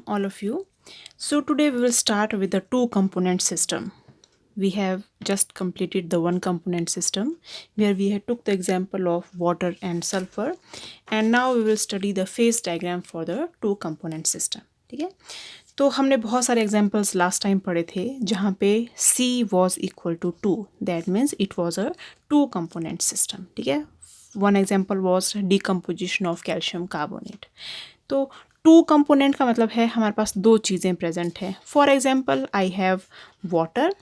all of you. So today we will start with the two component system. We have just completed the one component system where we had took the example of water and sulfur, and now we will study the phase diagram for the two component system. ठीक है, तो हमने बहुत सारे examples last time पढ़े थे जहाँ पे C was equal to 2, that means it was a two component system. ठीक है, one example was decomposition of calcium carbonate. तो टू कंपोनेंट का मतलब है हमारे पास दो चीज़ें प्रेजेंट हैं. For example I have water.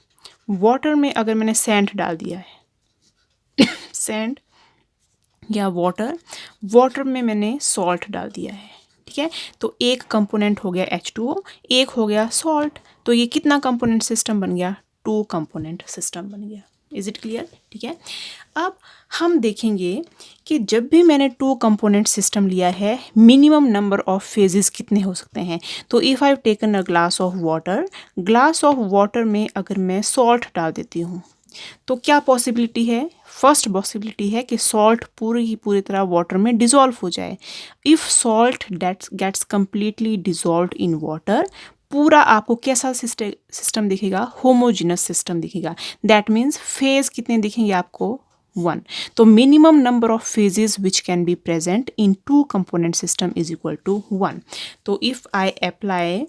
Water में अगर मैंने सैंड डाल दिया है सैंड या वाटर, वाटर में मैंने सॉल्ट डाल दिया है. ठीक है, तो एक कंपोनेंट हो गया H2O, एक हो गया सॉल्ट. तो ये कितना कंपोनेंट सिस्टम बन गया? टू कंपोनेंट सिस्टम बन गया. Is it clear? ठीक है, अब हम देखेंगे कि जब भी मैंने टू कंपोनेंट सिस्टम लिया है मिनिमम नंबर ऑफ फेजेस कितने हो सकते हैं. तो if I taken a glass of water, glass of water में अगर मैं सॉल्ट डाल देती हूँ तो क्या पॉसिबिलिटी है? फर्स्ट पॉसिबिलिटी है कि सॉल्ट पूरी की पूरी तरह वाटर में डिज़ोल्व हो जाए. If salt gets completely dissolve in water, पूरा आपको कैसा सिस्टम दिखेगा? होमोजिनस सिस्टम दिखेगा. दैट मीन्स फेज कितने दिखेंगे आपको? 1. तो minimum number of phases which can be present in two component system is equal to 1. तो if I apply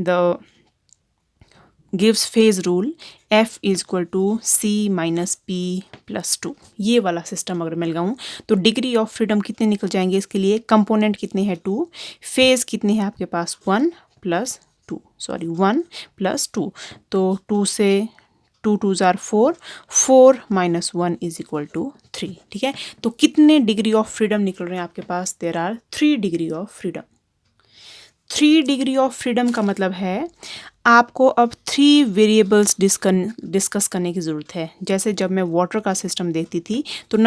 the gives phase rule F is equal to C minus P plus 2, ये वाला system अगर मैं लगाऊँ तो degree of freedom कितने निकल जाएंगे इसके लिए? कंपोनेंट कितने हैं? 2. फेज कितने हैं आपके पास? 1 प्लस 2, सॉरी 1 प्लस 2. तो 2 से 2 2s are 4, 4 minus 1 is equal to 3. ठीक है, तो कितने डिग्री ऑफ फ्रीडम निकल रहे हैं आपके पास? There are 3 degree of freedom. 3 degree of freedom का मतलब है आपको अब 3 वेरिएबल्स डिस्कस करने की ज़रूरत है. जैसे जब मैं वाटर का सिस्टम देखती थी तो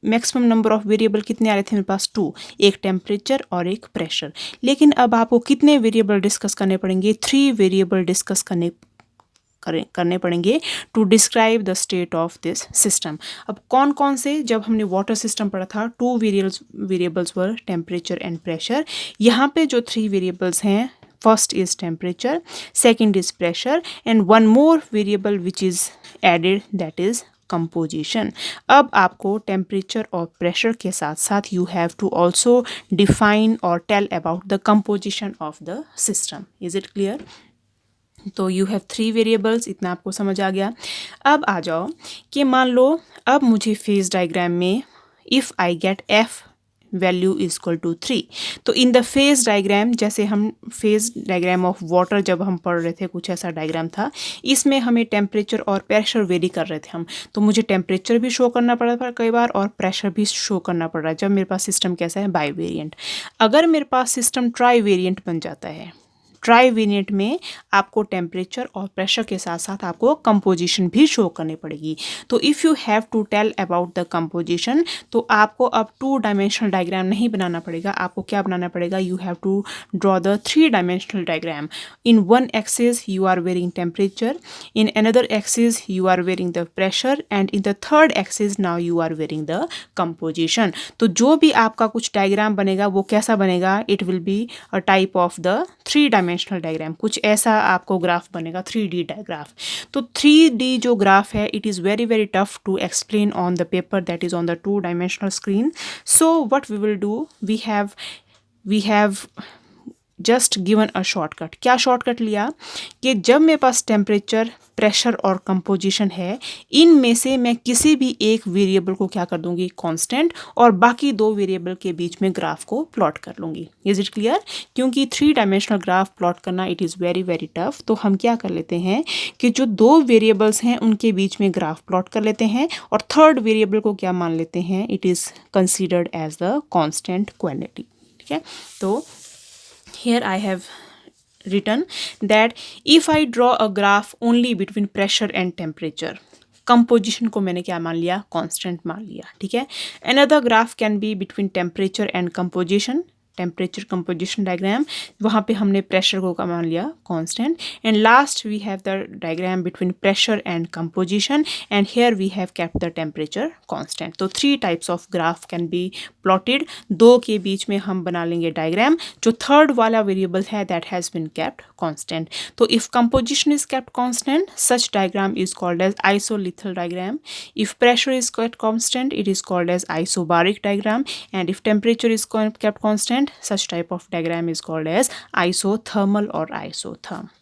मैक्सिमम नंबर ऑफ वेरिएबल कितने आ रहे थे मेरे पास? 2. एक टेम्परेचर और एक प्रेशर. लेकिन अब आपको कितने वेरिएबल डिस्कस करने पड़ेंगे? 3 वेरिएबल डिस्कस करने पड़ेंगे to describe the state of this system. अब कौन कौन से? जब हमने वाटर सिस्टम पढ़ा था 2 variables were temperature and pressure. यहाँ पे जो 3 वेरिएबल्स हैं, first is temperature, second is pressure, and one more variable which is added, that is composition. अब आपको टेम्परेचर और प्रेशर के साथ साथ you have to also define और tell about the composition of the system. Is it clear? तो you have 3 variables, इतना आपको समझ आ गया. अब आ जाओ कि मान लो अब मुझे फेज डायग्राम में if I get F value is equal to 3, तो इन द फेज डायग्राम, जैसे हम फेज डायग्राम ऑफ वाटर जब हम पढ़ रहे थे कुछ ऐसा डायग्राम था, इसमें हमें टेम्परेचर और प्रेशर वेरी कर रहे थे हम. तो मुझे टेम्परेचर भी शो करना पड़ रहा था कई बार और प्रेशर भी शो करना पड़ रहा है जब मेरे पास सिस्टम कैसा है? By variant. अगर मेरे पास सिस्टम ट्राई वेरिएंट बन जाता है, ट्राई वेरिएंट में आपको टेम्परेचर और प्रेशर के साथ साथ आपको कंपोजिशन भी शो करनी पड़ेगी. तो if you have to tell about the composition, तो आपको अब 2 डायमेंशनल डायग्राम नहीं बनाना पड़ेगा. आपको क्या बनाना पड़ेगा? You have to draw the 3 dimensional diagram. In one axis you are varying temperature, in another axis you are varying the pressure, and in the third axis now you are varying the composition. तो जो भी आपका कुछ diagram बनेगा वो कैसा बनेगा? It will be a type of the 3 dimensional diagram. कुछ ऐसा आपको ग्राफ बनेगा, 3D ग्राफ. तो 3D जो ग्राफ है it is very very tough to explain on the paper that is on the 2 dimensional screen. So what we will do, we have just given a shortcut. क्या shortcut लिया कि जब मेरे पास temperature, pressure और composition है, इनमें से मैं किसी भी एक वेरिएबल को क्या कर दूंगी? कांस्टेंट, और बाकी 2 वेरिएबल के बीच में ग्राफ को प्लॉट कर लूँगी. Is it clear? क्योंकि 3 डायमेंशनल ग्राफ प्लॉट करना it is very very tough. तो हम क्या कर लेते हैं कि जो 2 वेरिएबल्स हैं उनके बीच में ग्राफ प्लॉट कर लेते हैं और थर्ड वेरिएबल को क्या मान लेते हैं? It is considered as the constant quantity. ठीक है, तो here I have written that if I draw a graph only between pressure and temperature, composition को मैंने क्या मान लिया? कांस्टेंट मान लिया. ठीक है, another graph can be between temperature and composition, temperature composition diagram, वहाँ पे हमने प्रेशर को मान लिया constant, and last we have the diagram between pressure and composition, and here we have kept the temperature constant. तो 3 types of graph can be plotted, 2 के बीच में हम बना लेंगे डायग्राम। जो थर्ड वाला वेरिएबल है that has been kept constant. तो if composition is kept constant, such diagram is called as isolithal diagram. If pressure is kept constant, it is called as isobaric diagram, and if temperature is kept constant, such type of diagram is called as isothermal or isotherm.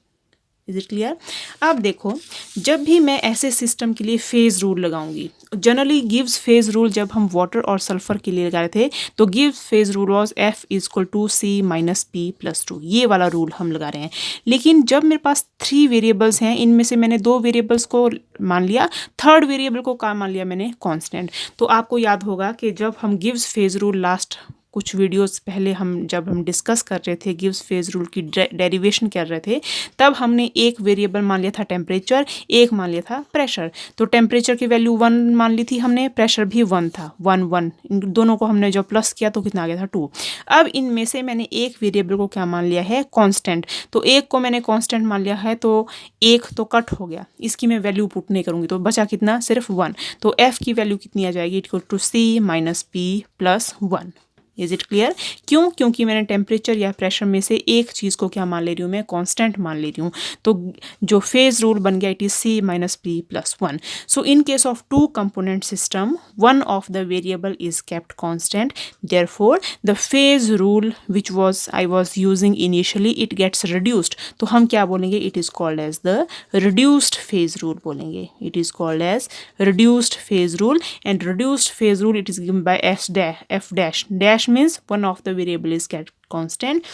Is it clear? अब देखो, जब भी मैं ऐसे system के लिए phase rule लगाऊंगी, generally gives phase rule जब हम वाटर और सल्फर के लिए लगा रहे थे तो गिव्स phase rule was F equal to C minus P+2, ये वाला रूल हम लगा रहे हैं। लेकिन जब मेरे पास 3 वेरिएबल्स हैं, इनमें से मैंने 2 वेरिएबल्स को मान लिया, थर्ड वेरिएबल को क्या मान लिया मैंने? कांस्टेंट। तो आपको याद होगा कि जब हम गिव्स फेज़ रूल लास्ट कुछ वीडियोस पहले जब हम डिस्कस कर रहे थे गिव्स फेज रूल की डेरिवेशन कर रहे थे, तब हमने एक वेरिएबल मान लिया था टेम्परेचर, एक मान लिया था प्रेशर। तो टेम्परेचर की वैल्यू 1 मान ली थी हमने, प्रेशर भी 1 था, 1 1, इन दोनों को हमने जब प्लस किया तो कितना आ गया था? 2। अब इनमें से मैंने एक वेरिएबल को क्या मान लिया है? कांस्टेंट। तो एक को मैंने कांस्टेंट मान लिया है, तो एक तो कट हो गया, इसकी मैं वैल्यू पुट नहीं करूँगी, तो बचा कितना? सिर्फ 1। तो F की वैल्यू कितनी आ जाएगी? Equal to C minus P+1। Is it clear? क्यों? क्योंकि मैंने टेम्परेचर या प्रेशर में से एक चीज़ को क्या मान ले रही हूँ मैं? कांस्टेंट मान ले रही हूँ। तो जो फेज रूल बन गया, it is C minus P+1। So in case of 2 component system, one of the variable is kept constant, therefore the phase rule which I was using initially, it gets reduced. तो हम क्या बोलेंगे? It is called as the reduced phase rule बोलेंगे। It is called as reduced phase rule, and reduced phase rule it is given by F dash means one of the variable is kept constant,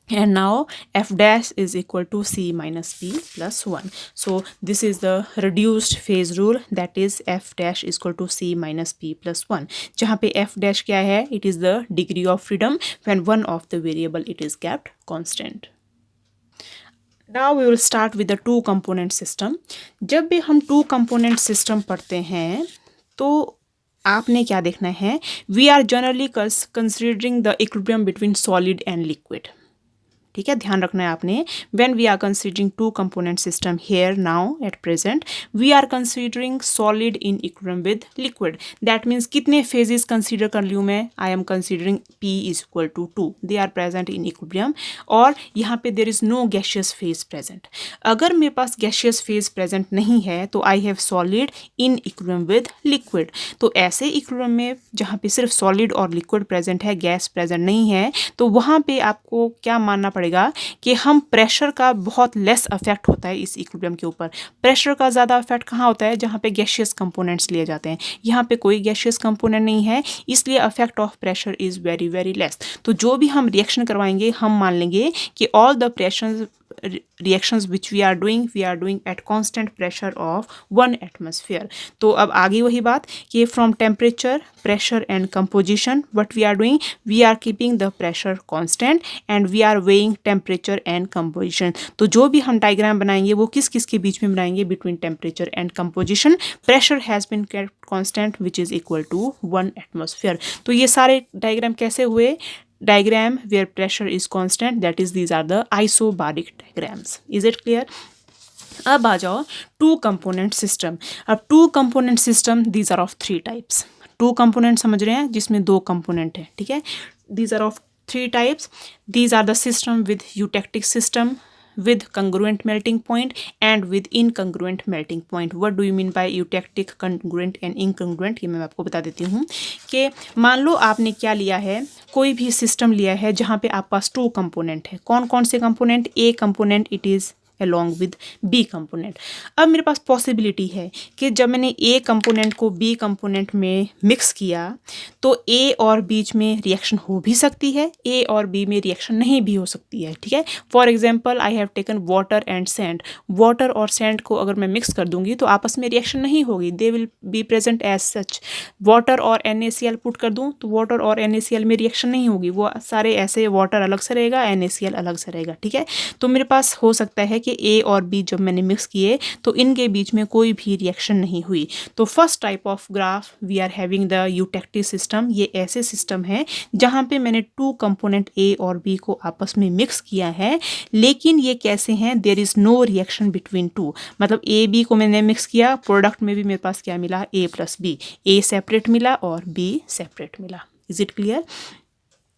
and now F dash is equal to C minus P+1. So this is the reduced phase rule, that is F dash is equal to C minus P+1. जहाँ पे F dash क्या है? It is the degree of freedom when one of the variable it is kept constant. Now we will start with the 2 component system. जब भी हम 2 component system पढ़ते हैं तो आपने क्या देखना है? We are generally considering the equilibrium between solid and liquid. ठीक है, ध्यान रखना है आपने। When we are considering 2 component system here now at present, we are considering solid in equilibrium with liquid. That means कितने फेजेस कंसिडर कर लूँ मैं? I am considering P is equal to 2, they are present in equilibrium, और यहाँ पे there is no gaseous phase present. अगर मेरे पास gaseous phase present नहीं है तो I have solid in equilibrium with liquid. तो ऐसे इक्विलिब्रियम में जहाँ पे सिर्फ सॉलिड और लिक्विड प्रेजेंट है, गैस प्रेजेंट नहीं है, तो वहाँ पे आपको क्या मानना पड़ेगा कि हम प्रेशर का बहुत लेस अफेक्ट होता है इस इक्विलिब्रियम के ऊपर। प्रेशर का ज़्यादा अफेक्ट कहाँ होता है? जहाँ पे गैशियस कंपोनेंट्स लिए जाते हैं। यहाँ पे कोई गैशियस कंपोनेंट नहीं है, इसलिए affect of pressure is very very less. तो जो भी हम रिएक्शन करवाएंगे, हम मान लेंगे कि all the pressure reactions which we are doing at constant pressure of 1 atmosphere. तो अब आगे वही बात कि from temperature, pressure and composition what we are doing, we are keeping the pressure constant and we are weighing temperature and composition. तो जो भी हम डायग्राम बनाएंगे वो किस किस के बीच में बनाएंगे? between temperature and composition. Pressure has been kept constant which is equal to 1 atmosphere. तो ये सारे डायग्राम कैसे हुए? Diagram where pressure is constant, that is these are the isobaric diagrams. Is it clear? अब आ जाओ 2 component system. अब 2 component system these are of 3 types. 2 component समझ रहे हैं जिसमें 2 component है, ठीक है? These are of 3 types. These are the system with eutectic system, with congruent melting point and with incongruent melting point. What do you mean by eutectic, congruent and incongruent? ये मैं आपको बता देती हूँ कि मान लो आपने क्या लिया है, कोई भी सिस्टम लिया है जहाँ पे आप पास 2 कंपोनेंट है। कौन कौन से component? A component it is along with B component. अब मेरे पास पॉसिबिलिटी है कि जब मैंने A कंपोनेंट को B कंपोनेंट में मिक्स किया तो A और बीच में रिएक्शन हो भी सकती है, A और B में रिएक्शन नहीं भी हो सकती है, ठीक है? For example I have taken water and sand. Water और सैंड को अगर मैं मिक्स कर दूंगी तो आपस में रिएक्शन नहीं होगी, they will be present as such. Water और NaCl पुट कर दूँ तो वाटर और NaCl में रिएक्शन नहीं होगी, वो सारे ऐसे वाटर अलग से रहेगा, NaCl अलग से रहेगा, ठीक है? तो मेरे पास हो सकता है कि ए और बी जब मैंने मिक्स किए तो इनके बीच में कोई भी रिएक्शन नहीं हुई। तो first type of graph we are having the eutectic system. ये ऐसे सिस्टम है जहाँ पे मैंने टू कंपोनेंट ए और बी को आपस में मिक्स किया है, लेकिन ये कैसे हैं, there is no reaction between two. मतलब ए बी को मैंने मिक्स किया, प्रोडक्ट में भी मेरे पास क्या मिला, A plus B, A separate मिला और बी सेपरेट मिला। Is it clear?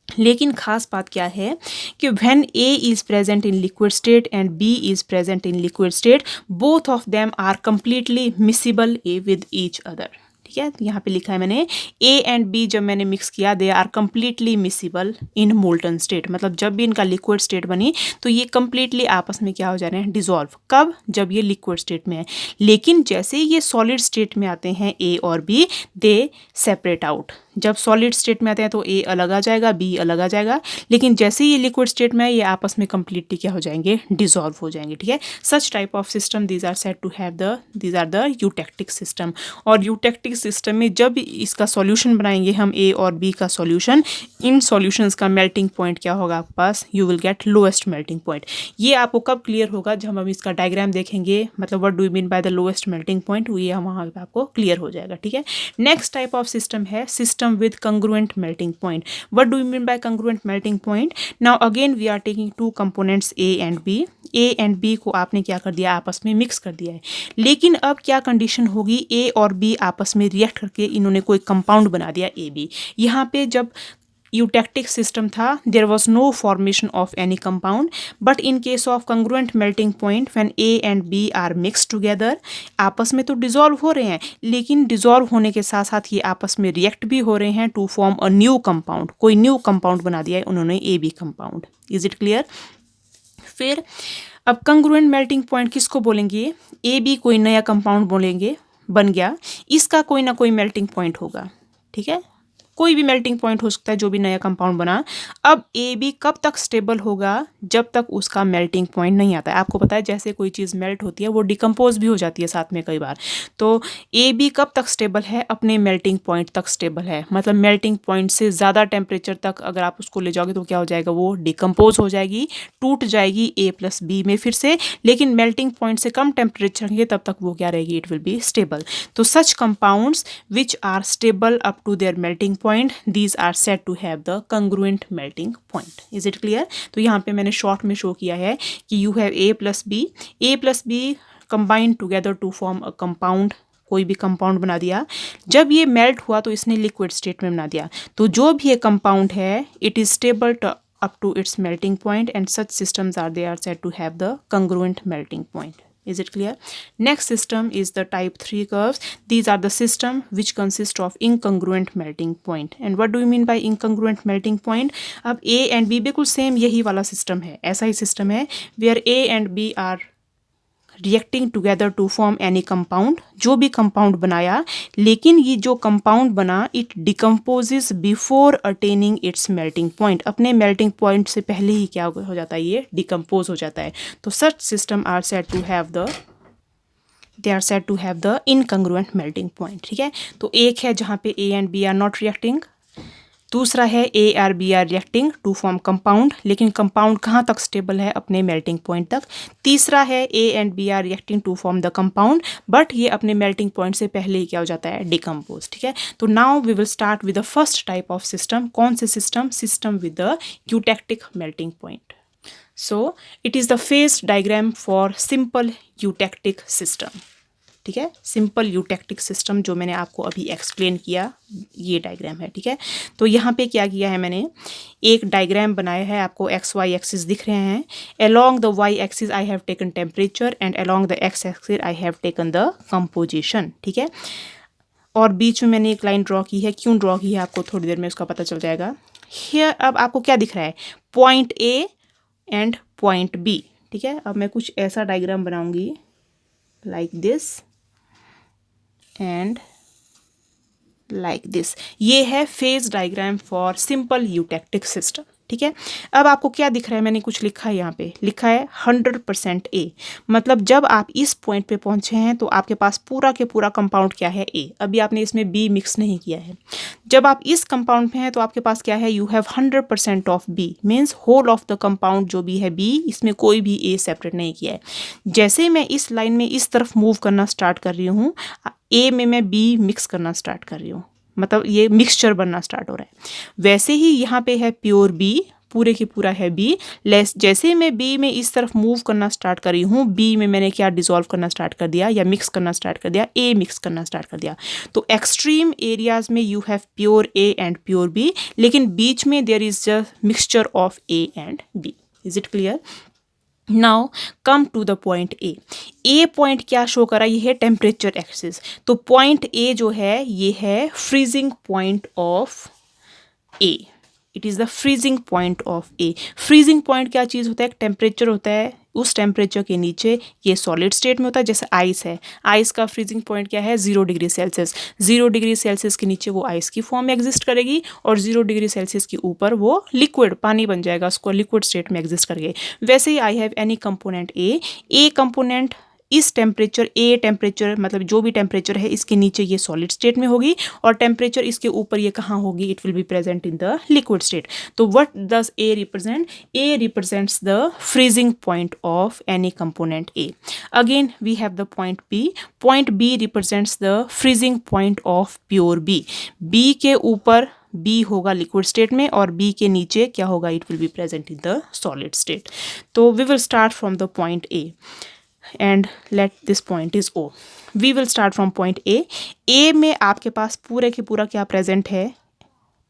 लेकिन खास बात क्या है कि when A is present in liquid state and B is present in liquid state, both of them are completely miscible uh with each other. ठीक है, यहाँ पे लिखा है मैंने ए एंड बी जब मैंने मिक्स किया they are completely miscible in molten state. मतलब जब भी इनका लिक्विड स्टेट बनी तो ये कंप्लीटली आपस में क्या हो जा रहे हैं, डिसॉल्व। कब? जब ये लिक्विड स्टेट में है। लेकिन जैसे ये सॉलिड स्टेट में आते हैं ए और बी, दे सेपरेट आउट। जब सॉलिड स्टेट में आते हैं तो ए अलग आ जाएगा, बी अलग आ जाएगा, लेकिन जैसे ही ये लिक्विड स्टेट में है ये आपस में कंप्लीटली क्या हो जाएंगे, डिसॉल्व हो जाएंगे। ठीक है, such type of system these are said to have these are the eutectic system. और यूटेक्टिक सिस्टम में जब इसका सॉल्यूशन बनाएंगे हम ए और बी का सॉल्यूशन, इन सॉल्यूशंस का मेल्टिंग पॉइंट क्या होगा आपके पास, you will get lowest melting point. ये आपको कब क्लियर होगा, जब हम इसका डायग्राम देखेंगे, मतलब what do you mean by the lowest melting point, ये हम वहाँ पे आपको क्लियर हो जाएगा। ठीक है, नेक्स्ट टाइप ऑफ सिस्टम है system with congruent melting point. What do you mean by congruent melting point? Now again we are taking two components A and B. A and B को आपने क्या कर दिया, आपस में मिक्स कर दिया है। लेकिन अब क्या कंडीशन होगी, A और B आपस में रिएक्ट करके इन्होंने कोई कंपाउंड बना दिया AB। यहाँ पे जब यूटेक्टिक सिस्टम था there was no formation of any compound, but in case of congruent melting point when A and B are mix together, आपस में तो डिजॉल्व हो रहे हैं, लेकिन डिजॉल्व होने के साथ साथ ये आपस में रिएक्ट भी हो रहे हैं to form a new compound. कोई न्यू कंपाउंड बना दिया है उन्होंने, A B compound. Is it clear? फिर अब कंग्रुएंट मेल्टिंग पॉइंट किसको बोलेंगे, ए बी कोई नया कंपाउंड बोलेंगे, बन गया, इसका कोई ना कोई मेल्टिंग पॉइंट होगा। ठीक है, कोई भी मेल्टिंग पॉइंट हो सकता है जो भी नया कंपाउंड बना। अब ए बी कब तक स्टेबल होगा, जब तक उसका मेल्टिंग पॉइंट नहीं आता है। आपको पता है जैसे कोई चीज़ मेल्ट होती है वो डिकम्पोज भी हो जाती है साथ में कई बार। तो ए बी कब तक स्टेबल है, अपने मेल्टिंग पॉइंट तक स्टेबल है। मतलब मेल्टिंग पॉइंट से ज़्यादा टेम्परेचर तक अगर आप उसको ले जाओगे तो क्या हो जाएगा, वो डिकम्पोज हो जाएगी, टूट जाएगी ए प्लस बी में फिर से। लेकिन मेल्टिंग पॉइंट से कम टेम्परेचर है तब तक वो क्या रहेगी, इट विल बी स्टेबल। तो such compounds which are stable up to their melting point, these are said to have the congruent melting point. Is it clear? तो यहाँ पे मैंने शॉर्ट में शो किया है कि you have A plus B combined together to form a compound। कोई भी कंपाउंड बना दिया, जब ये मेल्ट हुआ तो इसने लिक्विड स्टेट में बना दिया। तो जो भी ये कंपाउंड है it is stable up to its melting point and such systems are they are said to have the congruent melting point. Is it clear? Next system is the type 3 curves. These are the system which consist of incongruent melting point. And what do you mean by incongruent melting point? अब A and B बिल्कुल same यही वाला system है, ऐसा ही system है where A and B are reacting together to form any compound, जो भी कंपाउंड बनाया, लेकिन ये जो कंपाउंड बना it decomposes before attaining its melting point. अपने मेल्टिंग पॉइंट से पहले ही क्या हो जाता है, ये डिकम्पोज हो जाता है। तो such system are said to have the they are said to have the incongruent melting point. ठीक है, तो एक है जहाँ पे A and B are not reacting, दूसरा है A are B are reacting to form compound, लेकिन कंपाउंड कहाँ तक स्टेबल है, अपने मेल्टिंग पॉइंट तक। तीसरा है A and B are reacting to form the compound, but ये अपने मेल्टिंग पॉइंट से पहले ही क्या हो जाता है, डिकम्पोज। ठीक है, तो now we will start with the first type of system. कौन से system? System with the eutectic melting point. So it is the phase diagram for simple eutectic system. ठीक है, सिंपल यूटेक्टिक सिस्टम जो मैंने आपको अभी एक्सप्लेन किया, ये डायग्राम है। ठीक है, तो यहाँ पे क्या किया है, मैंने एक डायग्राम बनाया है, आपको एक्स वाई एक्सिस दिख रहे हैं। Along the Y axis I have taken temperature and along the X axis I have taken the composition. ठीक है, और बीच में मैंने एक लाइन ड्रॉ की है, क्यों ड्रॉ की है आपको थोड़ी देर में उसका पता चल जाएगा। हियर अब आपको क्या दिख रहा है, point A and point B. ठीक है, अब मैं कुछ ऐसा डायग्राम बनाऊंगी like this and like this. ये है phase diagram for simple eutectic system. ठीक है। अब आपको क्या दिख रहा है, मैंने कुछ लिखा है, यहाँ पे लिखा है 100% ए, मतलब जब आप इस पॉइंट पे पहुंचे हैं तो आपके पास पूरा के पूरा कंपाउंड क्या है, ए। अभी आपने इसमें बी मिक्स नहीं किया है। जब आप इस कंपाउंड पे हैं तो आपके पास क्या है, you have 100% of B, means whole of the compound जो भी है बी, इसमें कोई भी ए सेपरेट नहीं किया है। जैसे मैं इस लाइन में इस तरफ मूव करना स्टार्ट कर रही हूँ, ए में मैं बी मिक्स करना स्टार्ट कर रही हूँ, मतलब ये मिक्सचर बनना स्टार्ट हो रहा है। वैसे ही यहाँ पे है प्योर बी, पूरे की पूरा है बी। लेस जैसे मैं बी में इस तरफ मूव करना स्टार्ट कर रही हूँ, बी में मैंने क्या डिसॉल्व करना स्टार्ट कर दिया या मिक्स करना स्टार्ट कर दिया, ए मिक्स करना स्टार्ट कर दिया। तो एक्सट्रीम एरियाज में you have pure A and pure B, लेकिन बीच में there is just mixture of A and B. Is it clear? Now come to the point A. A point क्या शो करा, ये है टेम्परेचर एक्सिस। तो point A जो है ये है freezing point of A, it is the freezing point of A. Freezing point क्या चीज़ होता है, एक टेम्परेचर होता है, उस टेम्परेचर के नीचे ये सॉलिड स्टेट में होता है। जैसे आइस है, आइस का फ्रीजिंग पॉइंट क्या है, 0 डिग्री सेल्सियस। 0 डिग्री सेल्सियस के नीचे वो आइस की फॉर्म में एग्जिस्ट करेगी और 0 डिग्री सेल्सियस के ऊपर वो लिक्विड पानी बन जाएगा, उसको लिक्विड स्टेट में एग्जिस्ट करेगी। वैसे ही I have any component A component इस टेम्परेचर, ए टेम्परेचर मतलब जो भी टेम्परेचर है इसके नीचे ये सॉलिड स्टेट में होगी, और टेम्परेचर इसके ऊपर ये कहाँ होगी, it will be present in the liquid state. तो what does A represent, A represents the freezing point of any component A. Again we have the point B represents the freezing point of pure B. B के ऊपर B होगा liquid state में और B के नीचे क्या होगा, it will be present in the solid state. तो we will start from the point A and let this point is O. We will start from point A. A में आपके पास पूरे के पूरा क्या प्रेजेंट है,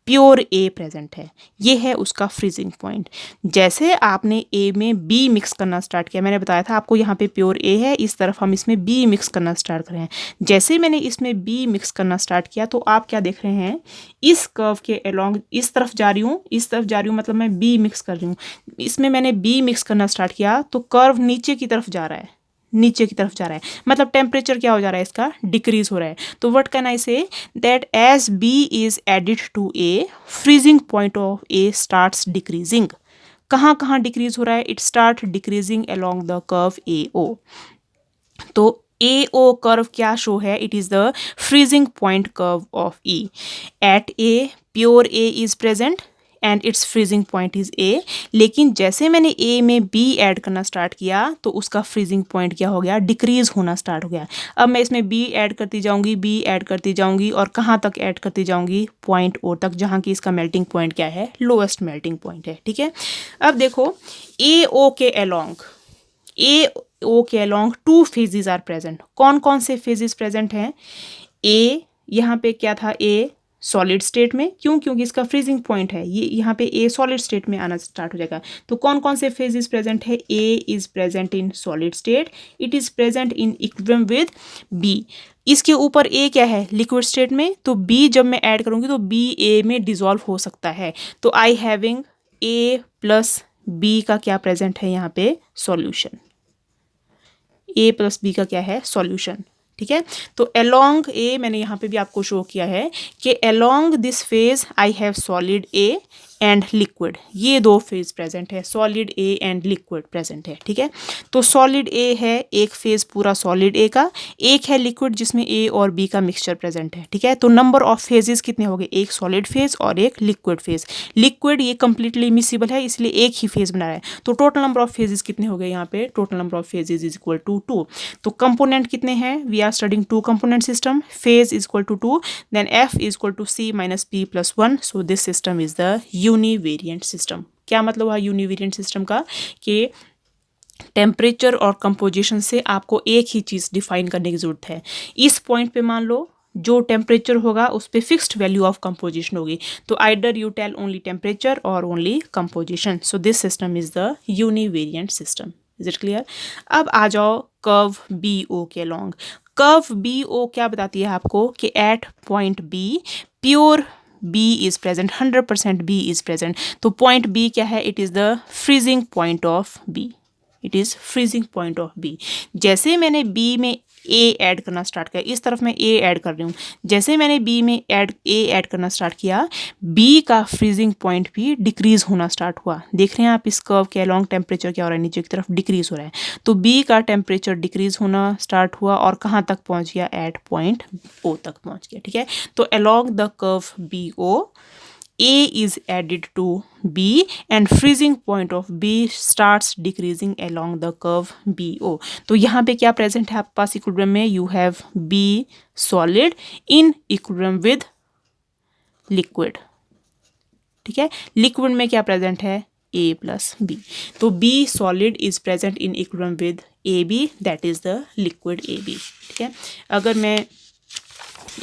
प्योर ए प्रेजेंट है, ये है उसका फ्रीजिंग पॉइंट। जैसे आपने ए में बी मिक्स करना स्टार्ट किया, मैंने बताया था आपको यहाँ पे प्योर ए है, इस तरफ हम इसमें बी मिक्स करना स्टार्ट कर रहे हैं। जैसे मैंने इसमें बी मिक्स करना स्टार्ट किया तो आप क्या देख रहे हैं, इस कर्व के अलोंग इस तरफ जा रही हूँ, इस तरफ जा रही हूँ, मतलब मैं बी मिक्स कर रही हूँ। इसमें मैंने बी मिक्स करना स्टार्ट किया तो कर्व नीचे की तरफ जा रहा है, नीचे की तरफ जा रहा है, मतलब टेम्परेचर क्या हो जा रहा है, इसका डिक्रीज हो रहा है। तो what can I say, that as B is added to A, freezing point of A starts decreasing. कहाँ कहाँ डिक्रीज हो रहा है, it start decreasing along the curve A O. तो ए ओ कर्व क्या शो है, it is the freezing point curve of E. At A pure A is present and its freezing point is A. लेकिन जैसे मैंने ए में B Ed करना start किया तो उसका फ्रीजिंग पॉइंट क्या हो गया, डिक्रीज होना स्टार्ट हो गया। अब मैं इसमें बी ऐड करती जाऊंगी, बी ऐड करती जाऊंगी, और कहाँ तक ऐड करती जाऊंगी, पॉइंट ओ तक, जहाँ की इसका मेल्टिंग पॉइंट क्या है, लोएस्ट मेल्टिंग पॉइंट है। ठीक है, अब देखो ए ओ के along two phases are present. कौन कौन से फेजेस प्रेजेंट हैं, ए यहाँ पे क्या था, ए सॉलिड स्टेट में, क्यों, क्योंकि इसका फ्रीजिंग पॉइंट है, ये यहाँ पे ए सॉलिड स्टेट में आना स्टार्ट हो जाएगा। तो कौन कौन से फेजेस प्रेजेंट है, A is present in solid state, it is present in equilibrium with B. इसके ऊपर ए क्या है, लिक्विड स्टेट में, तो बी जब मैं ऐड करूँगी तो बी ए में डिजॉल्व हो सकता है। तो I having A plus B का क्या प्रेजेंट है यहाँ पे, सॉल्यूशन। ए प्लस बी का क्या है, सॉल्यूशन। ठीक है, तो अलोंग ए मैंने यहाँ पे भी आपको शो किया है कि along this phase I have solid A and liquid, ये दो फेज प्रेजेंट है, solid A and liquid present है। ठीक है, तो सॉलिड ए है एक फेज पूरा सॉलिड ए का, एक है लिक्विड जिसमें ए और बी का मिक्सचर प्रेजेंट है। ठीक है, तो नंबर ऑफ फेजेस कितने हो गए, एक सॉलिड फेज और एक लिक्विड फेज। लिक्विड ये कंप्लीटली मिसिबल है इसलिए एक ही फेज बना रहा है। तो टोटल नंबर ऑफ फेजेस कितने हो गए यहाँ पे, total number of phases is equal to 2। तो कंपोनेंट कितने हैं, we are studying two component system, phase is equal to 2, then F is equal to C minus P plus 1। So this system is the univariant system. क्या मतलब हुआ यूनिवेरिएंट system का, कि temperature और composition से आपको एक ही चीज़ डिफाइन करने की जरूरत है। इस पॉइंट पे मान लो जो टेम्परेचर होगा उस पर फिक्स्ड वैल्यू ऑफ कंपोजिशन होगी, तो either you tell only temperature और only composition. So this system is the univariant system. Is it clear? अब आ जाओ कर्व बी ओ के अलोंग। कर्व बी ओ क्या बताती है आपको, कि at point B pure B is present, 100% B is present। तो पॉइंट B क्या है, it is the freezing point of B, it is freezing point of B। जैसे मैंने B में ए ऐड करना स्टार्ट किया, इस तरफ मैं ए ऐड कर रही हूँ। जैसे मैंने बी में ए ऐड करना स्टार्ट किया, बी का फ्रीजिंग पॉइंट भी डिक्रीज होना स्टार्ट हुआ। देख रहे हैं आप इस कर्व के अलॉन्ग टेम्परेचर क्या हो रहा है, नीचे की तरफ डिक्रीज हो रहा है। तो बी का टेम्परेचर डिक्रीज होना स्टार्ट हुआ और कहाँ तक पहुँच गया, एट पॉइंट ओ तक पहुँच गया। ठीक है, तो along the curve B O, A is added to B and freezing point of B starts decreasing along the curve BO. तो यहाँ पे क्या प्रेजेंट है आपके पास इक्विलिब्रियम में, you have B solid in equilibrium with liquid। ठीक है, liquid में क्या प्रेजेंट है, A प्लस B। तो B solid is present in equilibrium with AB, that is the liquid AB। ठीक है, अगर मैं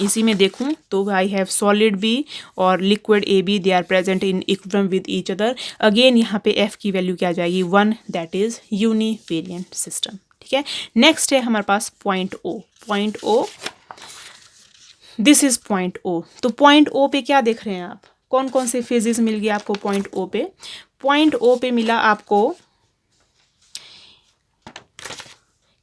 इसी में देखूं तो आई हैव सॉलिड बी और liquid A B, they are present in equilibrium with each other. Again यहाँ पे एफ की वैल्यू क्या आ जाएगी, 1, दैट इज यूनिवेरिएंट सिस्टम। ठीक है, नेक्स्ट है हमारे पास point O. Point O, this is point O. तो पॉइंट ओ पे क्या देख रहे हैं आप, कौन कौन से फेजेस मिल गए आपको पॉइंट ओ पे। पॉइंट ओ पे मिला आपको,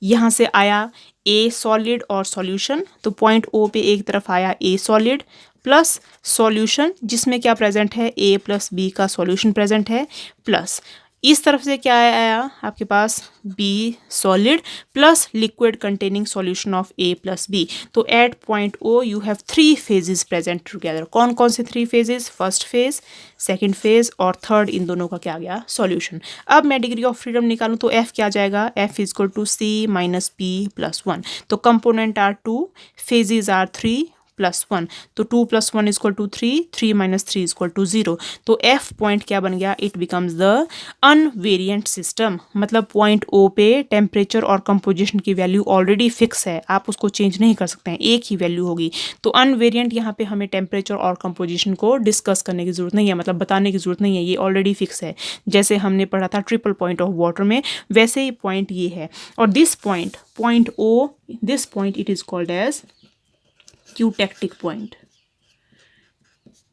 यहाँ से आया ए सॉलिड और सॉल्यूशन, तो पॉइंट ओ पे एक तरफ आया ए सॉलिड प्लस सॉल्यूशन जिसमें क्या प्रेजेंट है, ए प्लस बी का सॉल्यूशन प्रेजेंट है, प्लस इस तरफ से क्या आया आपके पास, B solid plus liquid containing solution of A plus B. तो at point O you have 3 phases present together. कौन कौन से 3 phases, first phase, second phase और थर्ड, इन दोनों का क्या आ गया, सॉल्यूशन। अब मैं डिग्री ऑफ फ्रीडम निकालूं तो एफ क्या आ जाएगा, F is equal to C minus P plus 1। तो component are 2, phases are 3 plus 1, तो 2 plus 1 is equal to 3, 3 minus 3 is equal to 0। तो एफ पॉइंट क्या बन गया, it becomes the invariant system. मतलब पॉइंट ओ पे टेम्परेचर और composition की वैल्यू ऑलरेडी फिक्स है, आप उसको चेंज नहीं कर सकते हैं, एक ही वैल्यू होगी। तो अनवेरिएंट यहाँ पे हमें टेम्परेचर और कंपोजिशन को डिस्कस करने की जरूरत नहीं है, मतलब बताने की जरूरत नहीं है, ये ऑलरेडी फिक्स है। जैसे हमने पढ़ा था ट्रिपल पॉइंट ऑफ वाटर में, वैसे ही पॉइंट ये है। और this point, point O, this point it is called as eutectic point,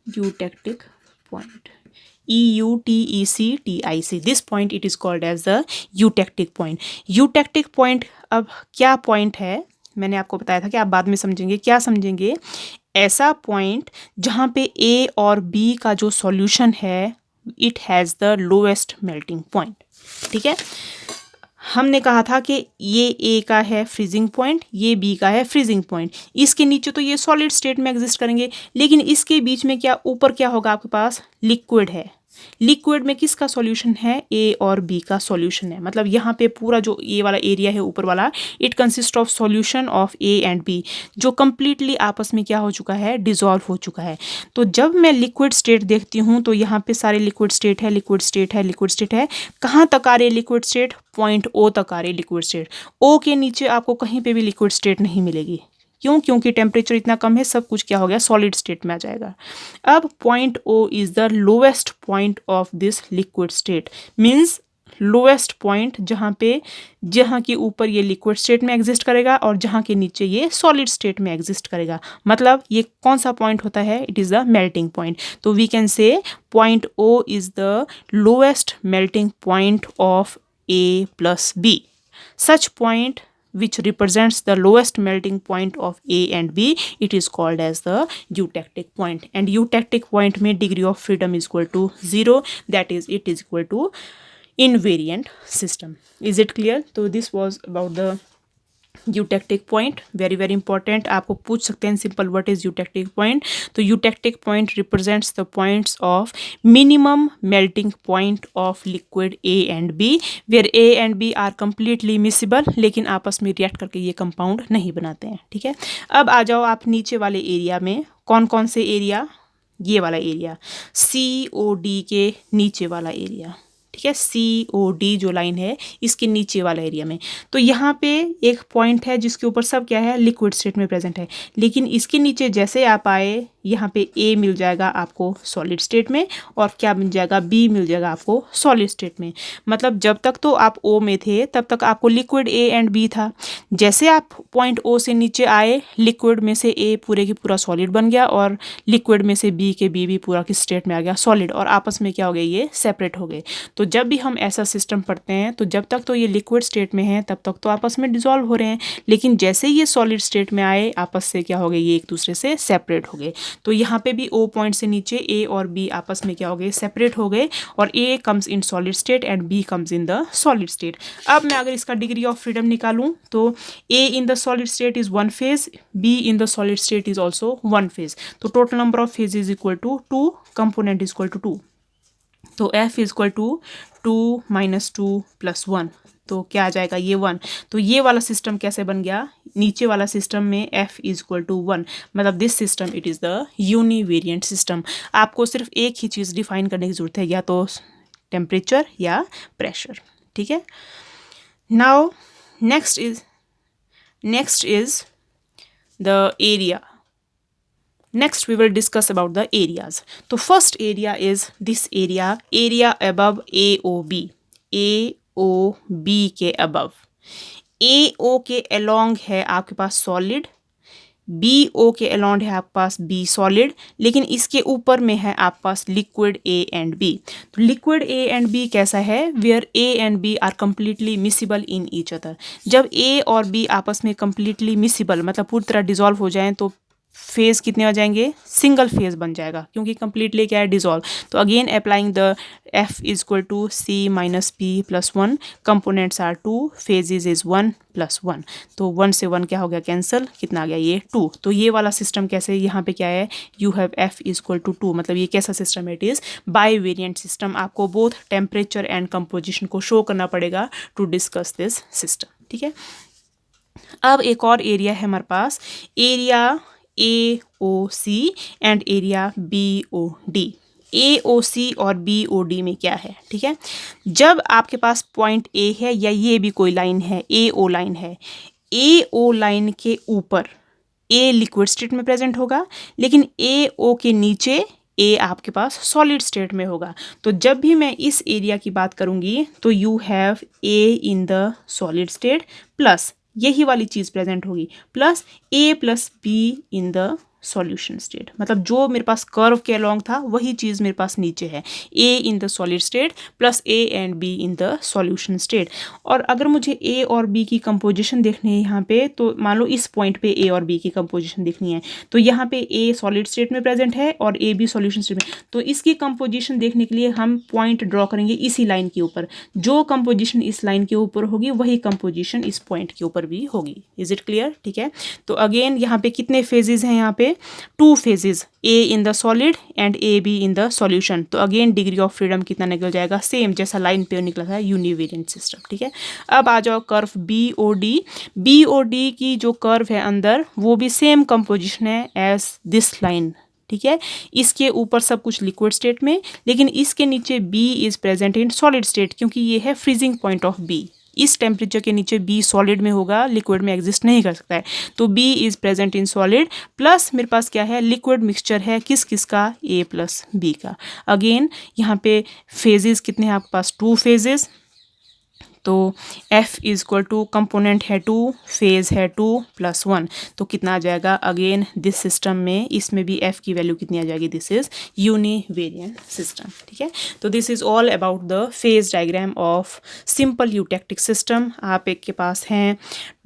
eutectic point, EUTECTIC, this point it is called as the eutectic point। eutectic point, अब क्या point है, मैंने आपको बताया था कि आप बाद में समझेंगे, क्या समझेंगे, ऐसा पॉइंट जहाँ पे ए और बी का जो सॉल्यूशन है it has the lowest melting point. ठीक है, हमने कहा था कि ये ए का है फ्रीजिंग पॉइंट, ये बी का है फ्रीजिंग पॉइंट। इसके नीचे तो ये सॉलिड स्टेट में एग्जिस्ट करेंगे, लेकिन इसके बीच में क्या, ऊपर क्या होगा आपके पास, लिक्विड है। लिक्विड में किसका सॉल्यूशन है, ए और बी का सॉल्यूशन है। मतलब यहाँ पे पूरा जो ये वाला एरिया है ऊपर वाला, it consist of solution of A and B, जो कंप्लीटली आपस में क्या हो चुका है, डिसॉल्व हो चुका है। तो जब मैं लिक्विड स्टेट देखती हूँ तो यहाँ पे सारे लिक्विड स्टेट है, लिक्विड स्टेट है, लिक्विड स्टेट है। कहाँ तक आ रहे लिक्विड स्टेट, पॉइंट ओ तक आ रहे लिक्विड स्टेट। ओ के नीचे आपको कहीं पे भी लिक्विड स्टेट नहीं मिलेगी। क्यों, क्योंकि टेम्परेचर इतना कम है, सब कुछ क्या हो गया, सॉलिड स्टेट में आ जाएगा। अब point O is the lowest point of this liquid state, means lowest point जहाँ के ऊपर ये लिक्विड स्टेट में एग्जिस्ट करेगा और जहाँ के नीचे ये सॉलिड स्टेट में एग्जिस्ट करेगा। मतलब ये कौन सा पॉइंट होता है, it is the melting point. तो we can say point O is the lowest melting point of A plus B. Such point which represents the lowest melting point of A and B, it is called as the eutectic point। And eutectic point में degree of freedom is equal to 0, that is it is equal to invariant system। Is it clear? So this was about the eutectic point, very very important. आपको पूछ सकते हैं simple, what is eutectic point. तो eutectic point represents the points of minimum melting point of liquid A and B, where A and B are completely miscible, लेकिन आपस में react करके ये कंपाउंड नहीं बनाते हैं। ठीक है, अब आ जाओ आप नीचे वाले एरिया में। कौन कौन से एरिया, ये वाला एरिया, COD के नीचे वाला एरिया। ठीक है, COD जो लाइन है इसके नीचे वाला एरिया में। तो यहाँ पे एक पॉइंट है जिसके ऊपर सब क्या है, लिक्विड स्टेट में प्रेजेंट है, लेकिन इसके नीचे जैसे आप आए यहाँ पे A मिल जाएगा आपको सॉलिड स्टेट में, और क्या मिल जाएगा, B मिल जाएगा आपको सॉलिड स्टेट में। मतलब जब तक तो आप O में थे तब तक आपको लिक्विड A एंड B था। जैसे आप पॉइंट ओ से नीचे आए, लिक्विड में से ए पूरे की पूरा सॉलिड बन गया और लिक्विड में से बी के बी भी पूरा किस स्टेट में आ गया, सॉलिड, और आपस में क्या हो गए, ये सेपरेट हो गए। तो जब भी हम ऐसा सिस्टम पढ़ते हैं तो जब तक तो ये लिक्विड स्टेट में है तब तक तो आपस में डिजोल्व हो रहे हैं, लेकिन जैसे ये सॉलिड स्टेट में आए आपस से क्या हो गए, ये एक दूसरे से सेपरेट हो गए। तो यहाँ पे भी ओ पॉइंट से नीचे ए और बी आपस में क्या हो गए, सेपरेट हो गए, और A comes in solid state and B comes in the solid state. अब मैं अगर इसका डिग्री ऑफ फ्रीडम निकालूं तो A in the solid state is one phase, B in the solid state is also one phase. तो total number of phase is equal to 2, component is equal to 2. तो F is equal to 2 minus 2 plus 1. तो क्या आ जाएगा, ये 1। तो ये वाला सिस्टम कैसे बन गया, नीचे वाला सिस्टम में F is equal to 1, मतलब this system it is the univariant system. आपको सिर्फ एक ही चीज़ डिफाइन करने की ज़रूरत है, या तो टेम्परेचर या प्रेशर, ठीक है। Now next is the area. Next we will discuss about the areas. तो first area is this area above AOB, AOB के above, AO के along है आपके पास solid, BO के अलाउंड है आपके पास B सॉलिड, लेकिन इसके ऊपर में है आपके पास लिक्विड A एंड B। तो लिक्विड A एंड B कैसा है, where A and B are completely miscible in each other. जब A और B आपस में कम्प्लीटली मिसिबल मतलब पूरी तरह डिजोल्व हो जाएं तो फेज कितने आ जाएंगे, सिंगल फेज बन जाएगा, क्योंकि कम्प्लीटली क्या है, डिजोल्व। तो again applying the F is equal to C minus P plus 1, components are 2, phases is 1 plus 1। तो 1 से 1 क्या हो गया, कैंसिल, कितना आ गया, ये 2। तो ये वाला सिस्टम कैसे, यहाँ पे क्या है, you have F is equal to 2, मतलब ये कैसा सिस्टम है, it is bivariant system. आपको बोथ टेम्परेचर एंड कंपोजिशन को शो करना पड़ेगा टू डिस्कस दिस सिस्टम, ठीक है। अब एक और एरिया है हमारे पास, area AOC and area BOD। AOC और BOD में क्या है, ठीक है। जब आपके पास पॉइंट A है या ये भी कोई लाइन है, AO लाइन है, AO लाइन के ऊपर A लिक्विड स्टेट में प्रेजेंट होगा, लेकिन AO के नीचे A आपके पास सॉलिड स्टेट में होगा। तो जब भी मैं इस एरिया की बात करूंगी तो you have A in the solid state plus यही वाली चीज़ प्रेजेंट होगी, plus A plus B in the solution state, मतलब जो मेरे पास कर्व के अलॉन्ग था वही चीज़ मेरे पास नीचे है, A in the solid state plus A and B in the solution state. और अगर मुझे A और B की कंपोजिशन देखनी है यहाँ पे, तो मान लो इस पॉइंट पे A और B की कंपोजिशन देखनी है, तो यहाँ पे A सॉलिड स्टेट में प्रेजेंट है और A B सॉल्यूशन स्टेट में। तो इसकी कंपोजिशन देखने के लिए हम पॉइंट ड्रॉ करेंगे इसी लाइन के ऊपर, जो कंपोजिशन इस लाइन के ऊपर होगी वही कंपोजिशन इस पॉइंट के ऊपर भी होगी। इज इट क्लियर, ठीक है। तो अगेन यहाँ पे कितने फेजेस हैं, यहाँ पे 2 phases, A in the solid and AB in the solution. तो अगेन डिग्री ऑफ फ्रीडम कितना निकल जाएगा, सेम जैसा लाइन पे निकला था, यूनिवेरिएंट सिस्टम, ठीक है। अब आ जाओ कर्व BOD। BOD की जो कर्व है अंदर वो भी सेम कंपोजिशन है एज दिस लाइन, ठीक है। इसके ऊपर सब कुछ लिक्विड स्टेट में, लेकिन इसके नीचे B is present in solid state, क्योंकि ये है फ्रीजिंग पॉइंट ऑफ B। इस टेम्परेचर के नीचे B सॉलिड में होगा, लिक्विड में एग्जिस्ट नहीं कर सकता है। तो B is present in solid, plus मेरे पास क्या है, लिक्विड मिक्सचर है किस किस का, A प्लस B का। अगेन यहाँ पे फेजेस कितने हैं आपके पास, 2 फेजेस। तो F is equal to component है 2, फेज है 2 प्लस 1, तो कितना आ जाएगा, अगेन दिस सिस्टम में इसमें भी F की वैल्यू कितनी आ जाएगी, दिस इज यूनिवेरिएंट सिस्टम, ठीक है। तो this is all about the phase diagram of simple eutectic system. आप एक के पास हैं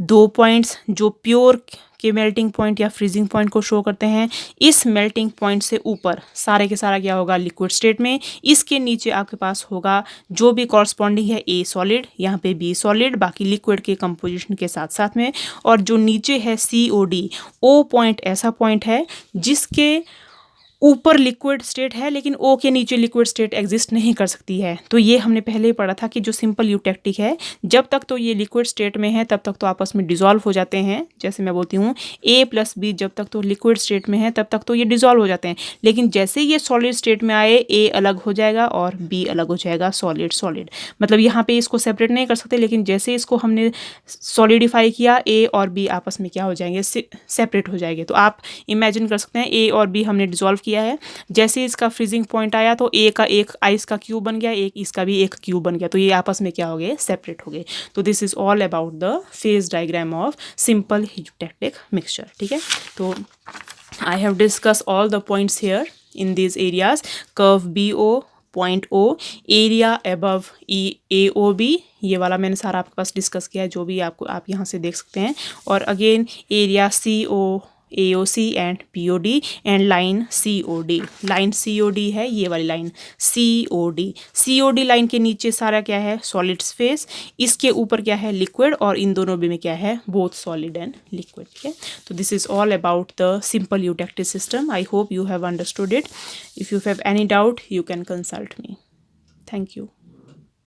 2 पॉइंट्स जो प्योर के मेल्टिंग पॉइंट या फ्रीजिंग पॉइंट को शो करते हैं। इस मेल्टिंग पॉइंट से ऊपर सारे के सारा क्या होगा, लिक्विड स्टेट में। इसके नीचे आपके पास होगा जो भी कॉरस्पॉन्डिंग है, A सॉलिड, यहाँ पे B सॉलिड, बाकी लिक्विड के कंपोजिशन के साथ साथ में। और जो नीचे है COD, O पॉइंट ऐसा पॉइंट है जिसके ऊपर लिक्विड स्टेट है लेकिन O के नीचे लिक्विड स्टेट एग्जिस्ट नहीं कर सकती है। तो ये हमने पहले ही पढ़ा था कि जो सिंपल यूटेक्टिक है, जब तक तो ये लिक्विड स्टेट में है तब तक तो आपस में डिजोल्व हो जाते हैं। जैसे मैं बोलती हूँ A प्लस B जब तक तो लिक्विड स्टेट में है तब तक तो ये डिजोल्व हो जाते हैं, लेकिन जैसे ये सॉलिड स्टेट में आए A अलग हो जाएगा और B अलग हो जाएगा, सॉलिड सॉलिड। मतलब यहाँ पे इसको सेपरेट नहीं कर सकते, लेकिन जैसे इसको हमने सॉलिडिफाई किया A और B आपस में क्या हो जाएंगे, सेपरेट हो जाएंगे। तो आप इमेजिन कर सकते हैं A और B हमने डिजोल्व किया दिया है, जैसे इसका फ्रीजिंग पॉइंट आया तो ए का एक आइस का क्यूब बन गया, एक इसका भी एक क्यूब बन गया, तो ये आपस में क्या हो गए, सेपरेट हो गए। तो this is all about the phase diagram of simple eutectic mixture. ठीक है, तो I have discussed all the points here in these areas. Curve BO, point O, area above AOB, ये वाला मैंने सारा आपके पास डिस्कस किया है, जो भी आपको आप यहाँ से देख सकते हैं। और again area CO, AOC and POD and line COD। Line COD है ये वाली लाइन COD लाइन के नीचे सारा क्या है, सॉलिड्स फेस, इसके ऊपर क्या है, लिक्विड, और इन दोनों में क्या है, बोथ सॉलिड एंड लिक्विड। ठीक है, तो this is all about the simple eutectic system. I hope you have understood it. If you have any doubt, you can consult me. Thank you.